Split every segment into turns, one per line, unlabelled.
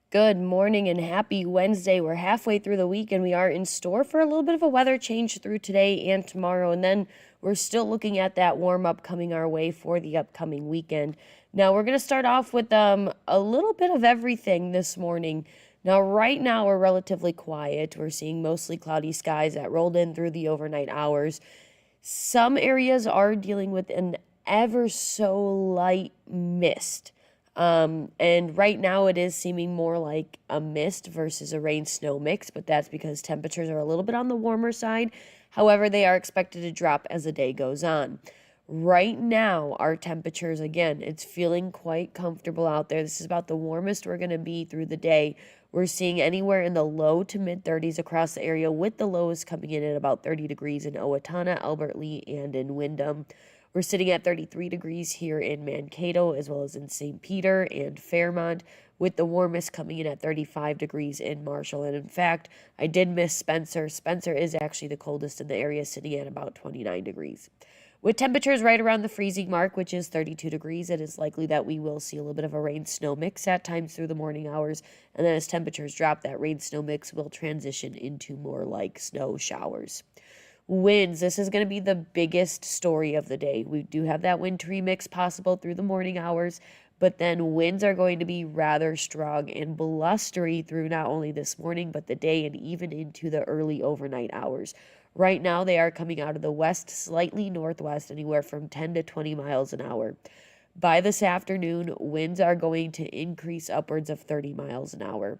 Good morning and happy Wednesday. We're halfway through the week and we are in store for a little bit of a weather change through today and tomorrow. And then we're still looking at that warm up coming our way for the upcoming weekend. Now, we're going to start off with a little bit of everything this morning. Now, right now, we're relatively quiet. We're seeing mostly cloudy skies that rolled in through the overnight hours. Some areas are dealing with an ever so light mist. And right now it is seeming more like a mist versus a rain-snow mix, but that's because temperatures are a little bit on the warmer side. However, they are expected to drop as the day goes on. Right now, our temperatures, again, it's feeling quite comfortable out there. This is about the warmest we're going to be through the day. We're seeing anywhere in the low to mid 30s across the area, with the lows coming in at about 30 degrees in Owatonna, Albert Lea, and in Windham. We're sitting at 33 degrees here in Mankato, as well as in St. Peter and Fairmont, with the warmest coming in at 35 degrees in Marshall. And in fact, I did miss Spencer. Spencer is actually the coldest in the area, sitting at about 29 degrees. With temperatures right around the freezing mark, which is 32 degrees, it is likely that we will see a little bit of a rain-snow mix at times through the morning hours. And then as temperatures drop, that rain-snow mix will transition into more like snow showers. Winds, this is going to be the biggest story of the day. We do have that wintry mix possible through the morning hours, but then winds are going to be rather strong and blustery through not only this morning, but the day and even into the early overnight hours. Right now, they are coming out of the west, slightly northwest, anywhere from 10 to 20 miles an hour. By this afternoon, winds are going to increase upwards of 30 miles an hour.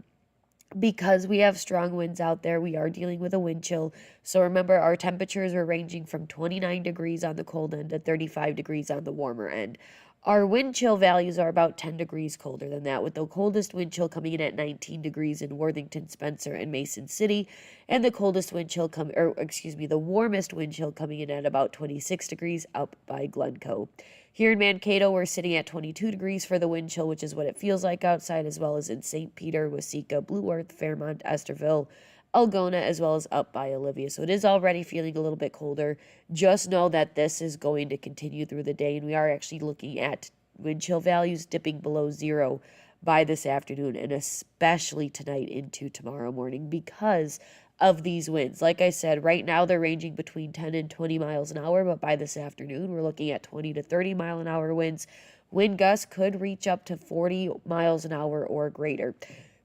Because we have strong winds out there, we are dealing with a wind chill. So remember, our temperatures are ranging from 29 degrees on the cold end to 35 degrees on the warmer end. Our wind chill values are about 10 degrees colder than that, with the coldest wind chill coming in at 19 degrees in Worthington, Spencer, and Mason City, and the warmest wind chill coming in at about 26 degrees up by Glencoe. Here in Mankato, we're sitting at 22 degrees for the wind chill, which is what it feels like outside, as well as in St. Peter, Waseca, Blue Earth, Fairmont, Esterville, Algona, as well as up by Olivia. So it is already feeling a little bit colder. Just know that this is going to continue through the day, and we are actually looking at wind chill values dipping below zero by this afternoon, and especially tonight into tomorrow morning because of these winds. Like I said, right now they're ranging between 10 and 20 miles an hour, but by this afternoon we're looking at 20 to 30 mile an hour winds. Wind gusts could reach up to 40 miles an hour or greater.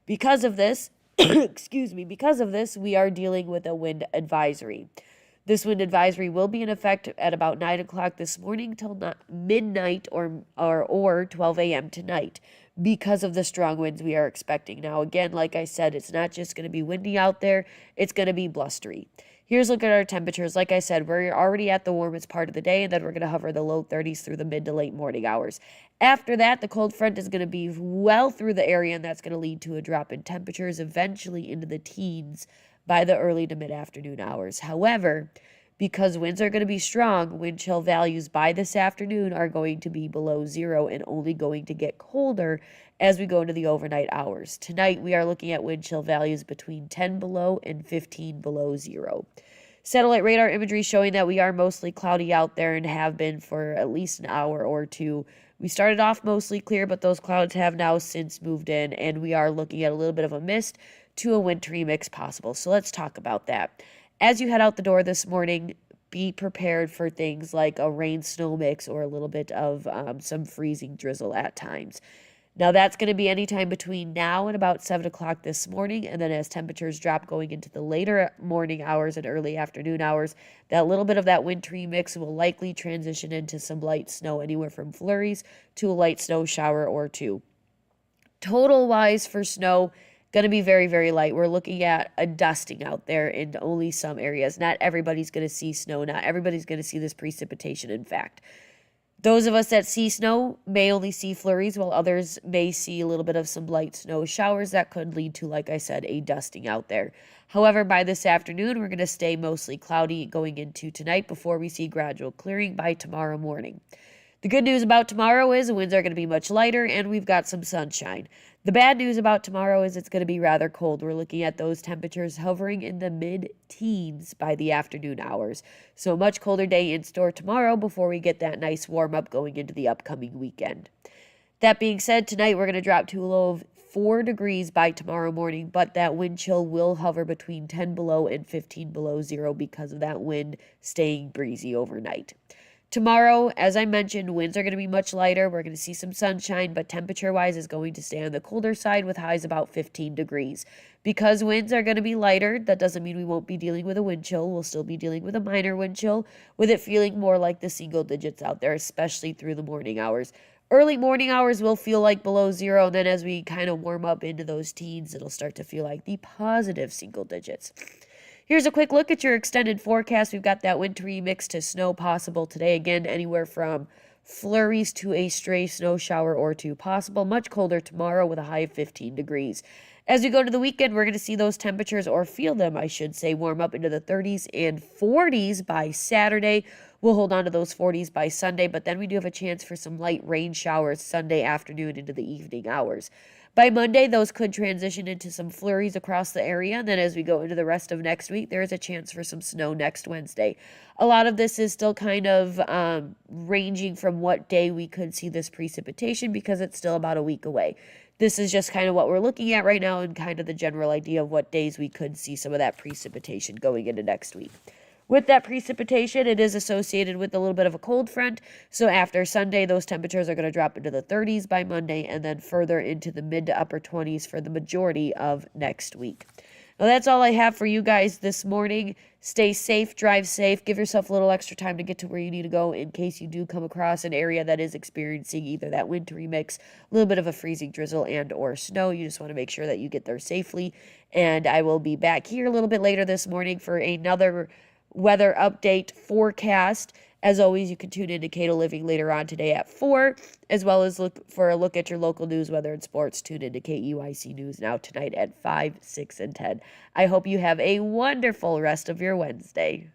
Because of this, because of this, we are dealing with a wind advisory. This wind advisory will be in effect at about 9 o'clock this morning till midnight or 12 a.m. tonight because of the strong winds we are expecting. Now, again, like I said, it's not just going to be windy out there, it's going to be blustery. Here's a look at our temperatures. Like I said, we're already at the warmest part of the day, and then we're going to hover the low 30s through the mid to late morning hours. After that, the cold front is going to be well through the area, and that's going to lead to a drop in temperatures eventually into the teens by the early to mid-afternoon hours. However, because winds are going to be strong, wind chill values by this afternoon are going to be below zero and only going to get colder as we go into the overnight hours. Tonight, we are looking at wind chill values between 10 below and 15 below zero. Satellite radar imagery showing that we are mostly cloudy out there and have been for at least an hour or two. We started off mostly clear, but those clouds have now since moved in, and we are looking at a little bit of a mist to a wintry mix possible. So let's talk about that. As you head out the door this morning, be prepared for things like a rain-snow mix or a little bit of some freezing drizzle at times. Now, that's going to be anytime between now and about 7 o'clock this morning, and then as temperatures drop going into the later morning hours and early afternoon hours, that little bit of that wintry mix will likely transition into some light snow, anywhere from flurries to a light snow shower or two. Total-wise for snow, going to be very, very light. We're looking at a dusting out there in only some areas. Not everybody's going to see snow. Not everybody's going to see this precipitation, in fact. Those of us that see snow may only see flurries, while others may see a little bit of some light snow showers that could lead to, like I said, a dusting out there. However, by this afternoon, we're going to stay mostly cloudy going into tonight before we see gradual clearing by tomorrow morning. The good news about tomorrow is the winds are going to be much lighter and we've got some sunshine. The bad news about tomorrow is it's going to be rather cold. We're looking at those temperatures hovering in the mid-teens by the afternoon hours. So a much colder day in store tomorrow before we get that nice warm up going into the upcoming weekend. That being said, tonight we're going to drop to a low of 4 degrees by tomorrow morning, but that wind chill will hover between 10 below and 15 below zero because of that wind staying breezy overnight. Tomorrow, as I mentioned, winds are going to be much lighter. We're going to see some sunshine, but temperature-wise is going to stay on the colder side with highs about 15 degrees. Because winds are going to be lighter, that doesn't mean we won't be dealing with a wind chill. We'll still be dealing with a minor wind chill, with it feeling more like the single digits out there, especially through the morning hours. Early morning hours will feel like below zero, and then as we kind of warm up into those teens, it'll start to feel like the positive single digits. Here's a quick look at your extended forecast. We've got that wintry mix to snow possible today. Again, anywhere from flurries to a stray snow shower or two possible. Much colder tomorrow with a high of 15 degrees. As we go to the weekend, we're going to see those temperatures, or feel them, I should say, warm up into the 30s and 40s by Saturday. We'll hold on to those 40s by Sunday, but then we do have a chance for some light rain showers Sunday afternoon into the evening hours. By Monday, those could transition into some flurries across the area. And then as we go into the rest of next week, there is a chance for some snow next Wednesday. A lot of this is still kind of ranging from what day we could see this precipitation because it's still about a week away. This is just kind of what we're looking at right now and kind of the general idea of what days we could see some of that precipitation going into next week. With that precipitation, it is associated with a little bit of a cold front. So after Sunday, those temperatures are going to drop into the 30s by Monday and then further into the mid to upper 20s for the majority of next week. Well, that's all I have for you guys this morning. Stay safe, drive safe, give yourself a little extra time to get to where you need to go in case you do come across an area that is experiencing either that wintry mix, a little bit of a freezing drizzle and or snow. You just want to make sure that you get there safely. And I will be back here a little bit later this morning for another weather update forecast. As always, you can tune in to Cato Living later on today at 4, as well as look for a look at your local news, weather, and sports. Tune in to KUIC News now tonight at 5, 6, and 10. I hope you have a wonderful rest of your Wednesday.